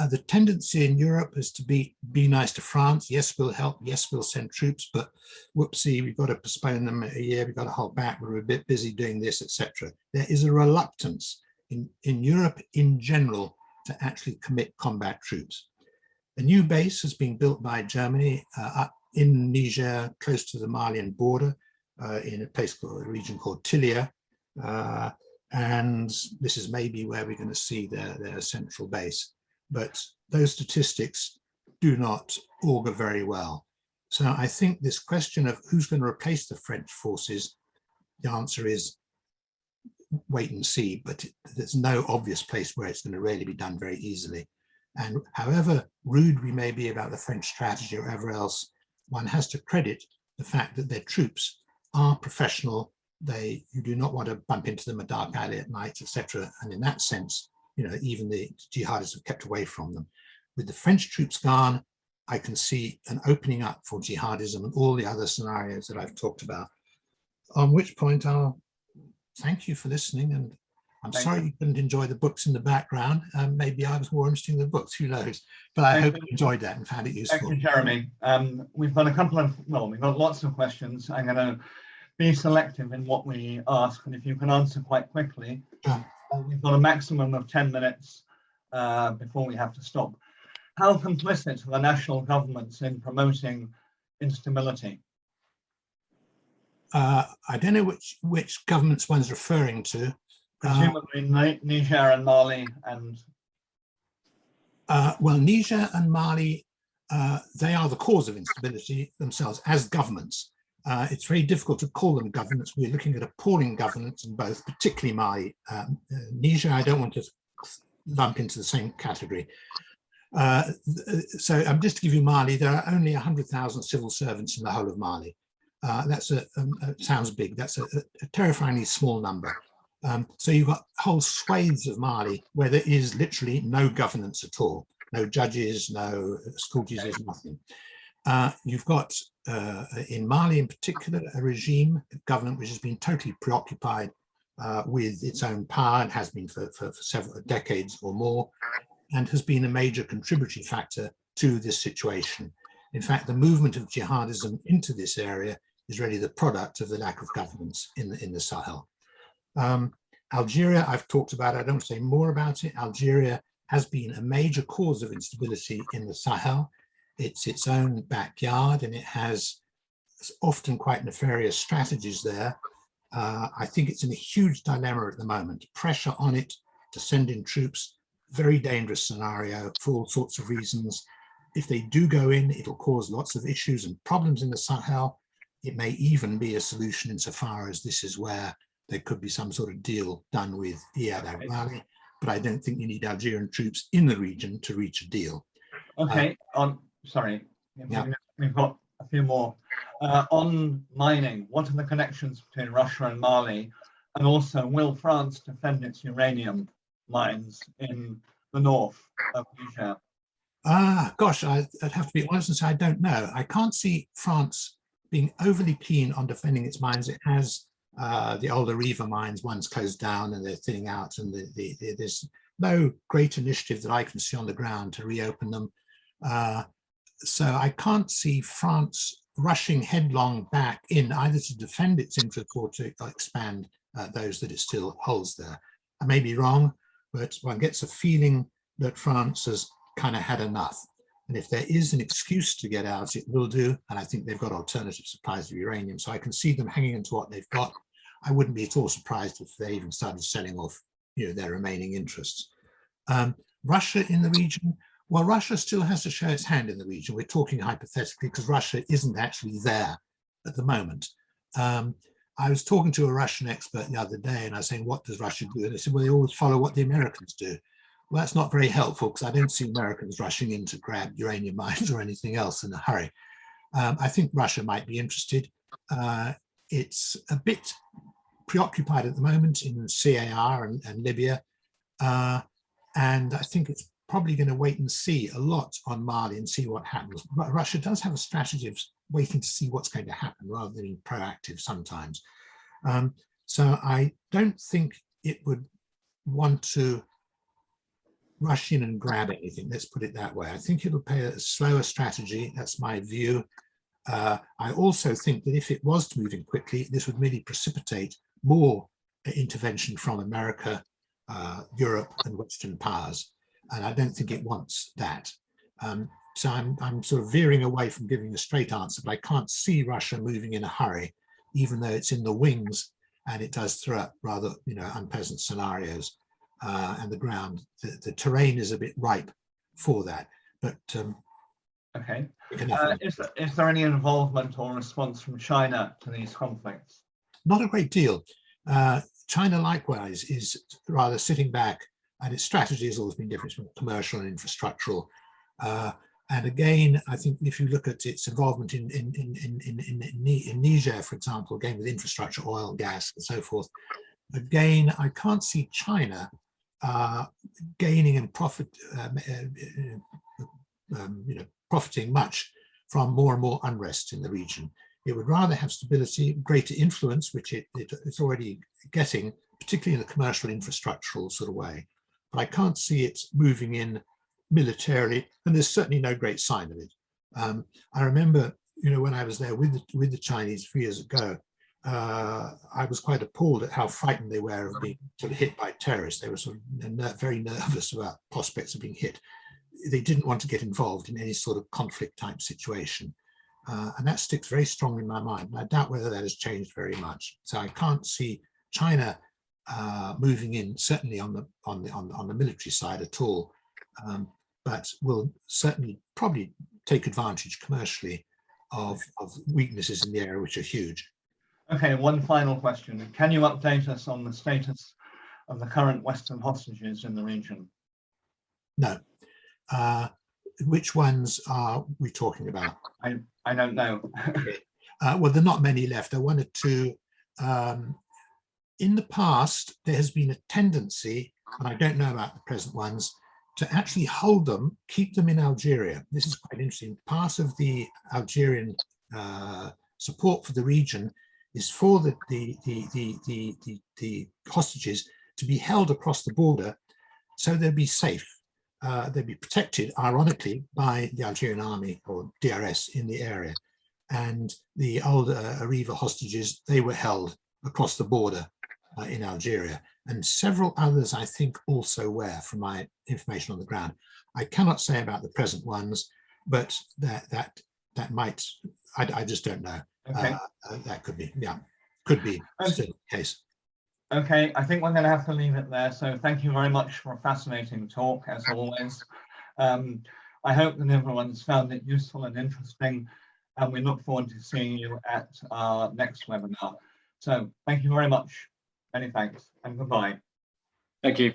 [SPEAKER 1] The tendency in Europe is to be nice to France. Yes, we'll help. Yes, we'll send troops, but whoopsie, we've got to postpone them a year. We've got to hold back. We're a bit busy doing this, etc. There is a reluctance in Europe in general to actually commit combat troops. A new base has been built by Germany up in Niger, close to the Malian border, in a region called Tilia. And this is maybe where we're going to see their central base. But those statistics do not augur very well. So I think this question of who's going to replace the French forces, the answer is wait and see, but there's no obvious place where it's going to really be done very easily. And however rude we may be about the French strategy or whatever else, one has to credit the fact that their troops are professional. You do not want to bump into them a dark alley at night, etc. And in that sense, even the jihadists have kept away from them. With the French troops gone, I can see an opening up for jihadism and all the other scenarios that I've talked about. On which point I'll thank you for listening, and I'm sorry you couldn't enjoy the books in the background. Maybe I was more interesting than the books, who knows? But I hope you enjoyed that and found it useful.
[SPEAKER 2] Thank you, Jeremy. We've got we've got lots of questions. I'm going to be selective in what we ask, and if you can answer quite quickly. We've got a maximum of 10 minutes before we have to stop. How complicit are the national governments in promoting instability?
[SPEAKER 1] I don't know which governments one's referring to.
[SPEAKER 2] Presumably Niger and Mali and...
[SPEAKER 1] well, Niger and Mali, they are the cause of instability themselves as governments. It's very difficult to call them governments. We're looking at appalling governance in both, particularly Mali. Niger, I don't want to lump into the same category. So just to give you Mali, there are only 100,000 civil servants in the whole of Mali. That's sounds big. That's a terrifyingly small number. So you've got whole swathes of Mali where there is literally no governance at all. No judges, no school teachers, nothing. You've got, in Mali in particular, a regime, a government which has been totally preoccupied with its own power and has been for several decades or more, and has been a major contributory factor to this situation. In fact, the movement of jihadism into this area is really the product of the lack of governance in the Sahel. Algeria, I've talked about, I don't want to say more about it. Algeria has been a major cause of instability in the Sahel. It's its own backyard, and it has often quite nefarious strategies there. I think it's in a huge dilemma at the moment. Pressure on it to send in troops, very dangerous scenario for all sorts of reasons. If they do go in, it'll cause lots of issues and problems in the Sahel. It may even be a solution insofar as this is where there could be some sort of deal done with Iyad al-Mali, but I don't think you need Algerian troops in the region to reach a deal.
[SPEAKER 2] Okay, sorry, yeah. We've got a few more. On mining, what are the connections between Russia and Mali? And also, will France defend its uranium mines in the north of Niger?
[SPEAKER 1] Gosh, I'd have to be honest and say I don't know. I can't see France being overly keen on defending its mines. It has the older Riva mines, one's closed down and they're thinning out, and there's no great initiative that I can see on the ground to reopen them. So I can't see France rushing headlong back in either to defend its interests or to expand those that it still holds there. I may be wrong, but one gets a feeling that France has kind of had enough. And if there is an excuse to get out, it will do. And I think they've got alternative supplies of uranium. So I can see them hanging into what they've got. I wouldn't be at all surprised if they even started selling off their remaining interests. Russia in the region, well, Russia still has to show its hand in the region. We're talking hypothetically because Russia isn't actually there at the moment. I was talking to a Russian expert the other day and I was saying, what does Russia do? And they said, well, they always follow what the Americans do. Well, that's not very helpful because I don't see Americans rushing in to grab uranium mines or anything else in a hurry. I think Russia might be interested. It's a bit preoccupied at the moment in CAR and Libya. And I think it's probably going to wait and see a lot on Mali and see what happens. But Russia does have a strategy of waiting to see what's going to happen rather than being proactive sometimes. So I don't think it would want to rush in and grab anything, let's put it that way. I think it'll play a slower strategy, that's my view. I also think that if it was moving quickly, this would merely precipitate more intervention from America, Europe and Western powers. And I don't think it wants that. So I'm sort of veering away from giving a straight answer, but I can't see Russia moving in a hurry, even though it's in the wings and it does throw up rather, unpleasant scenarios. And the ground, the terrain is a bit ripe for that. But
[SPEAKER 2] okay. Is there any involvement or response from China to these conflicts?
[SPEAKER 1] Not a great deal. China likewise is rather sitting back, and its strategy has always been different from commercial and infrastructural. And again, I think if you look at its involvement in Niger, for example, again with infrastructure, oil, gas, and so forth, again, I can't see China gaining and profiting much from more and more unrest in the region. It would rather have stability, greater influence, which it's already getting, particularly in the commercial infrastructural sort of way. But I can't see it moving in militarily, and there's certainly no great sign of it. I remember, when I was there with the Chinese 3 years ago, I was quite appalled at how frightened they were of being sort of hit by terrorists. They were sort of very nervous about prospects of being hit. They didn't want to get involved in any sort of conflict type situation. And that sticks very strongly in my mind. And I doubt whether that has changed very much. So I can't see China moving in, certainly on the military side at all, but will certainly probably take advantage commercially of weaknesses in the area, which are huge.
[SPEAKER 2] Okay, one final question. Can you update us on the status of the current Western hostages in the region?
[SPEAKER 1] No. Which ones are we talking about?
[SPEAKER 2] I don't know.
[SPEAKER 1] Well, there are not many left. There are 1 or 2. In the past, there has been a tendency, and I don't know about the present ones, to actually hold them, keep them in Algeria. This is quite interesting. Part of the Algerian support for the region is for the hostages to be held across the border so they'll be safe. They'll be protected, ironically, by the Algerian army or DRS in the area. And the old Arriva hostages, they were held across the border in Algeria. And several others, I think, also were, from my information on the ground. I cannot say about the present ones, but that might, I just don't know.
[SPEAKER 2] Okay.
[SPEAKER 1] That could be, could be still the case.
[SPEAKER 2] Okay, I think we're going to have to leave it there. So thank you very much for a fascinating talk, as always. I hope that everyone's found it useful and interesting, and we look forward to seeing you at our next webinar. So thank you very much. Many thanks and goodbye.
[SPEAKER 3] Thank you.